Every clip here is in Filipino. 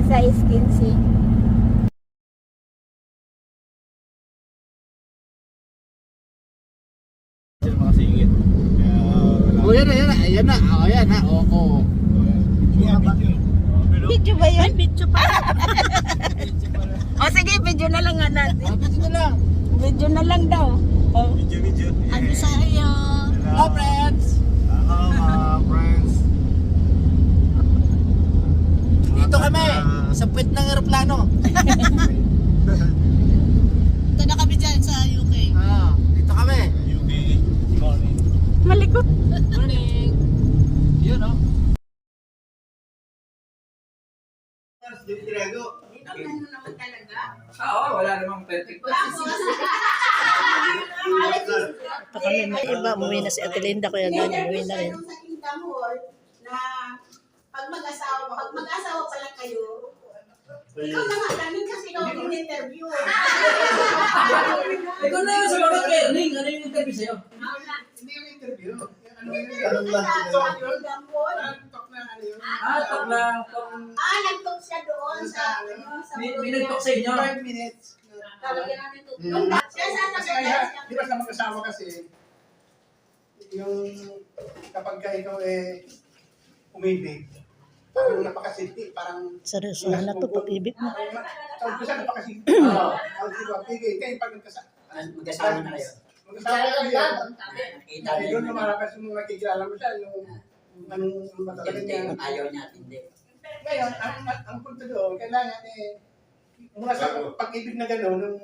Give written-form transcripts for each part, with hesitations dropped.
Size 15. Mga singit. Oh, yan na, yan na. Ayan na. Oh, yan na. Oo. Video ba yan? Video pa. O sige, video na lang nga natin. Video na lang. Video na lang daw. Oh. Video. Ano sa'yo? Hello, friends. Hello mga friends. Dito kami. Sa puwet ng aeroplano. Ito na kami dyan sa UK. Dito kami. UK. Morning. Malikot. Morning. Yun, oh. Oo, wala namang perfect. Pa kami may iba, umuwi na si Ate Linda, kaya ganyan, umuwi na rin. Sa Kingdom Hall na pag mag-asawa pa lang kayo, ikaw na nga, daming kasi ikaw yung interview. Ikaw na yung sumagot kay Ning, ano yung interview sa'yo? Hindi yung interview. Ano yun? Sa Kingdom Hall. Talk na ano yun? Talk lang. Nag-talk siya doon sa May nag-talk sa inyo. 5 minutes. Talagyan natin ito. Siya Kasi sasagot kaya, siya. di ba sa mag-asawa kasi, yung kapag ka ikaw umibig, parang napakasinti, parang Seryoso na to, pag-ibig mo. tawag ko siya napakasinti. Tawag ko ba, pigay, kayo pag Magkasama na kayo. Magkasama na kayo. Nakita Ay, doon niyo. lumalakas yung mga nakikilala mo siya, yung anong matalaga niya. Ayaw niya at hindi. Ngayon, ang punto doon, kailangan mula sa pag-ibig na gano'n,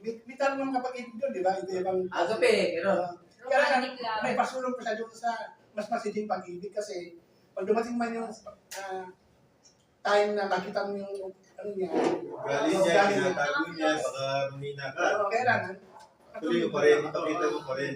may tanong ng kapag-ibig doon, di ba? Ito yung Agape, gano'n. kaya may pasulong ko siya doon sa mas masiding pag-ibig kasi pag dumating man yung time na makita mo yung ano niya, Galing niya, tinatago niya, baka mamina ka. kailangan Tuloy mo pa rin, ipakita mo pa rin.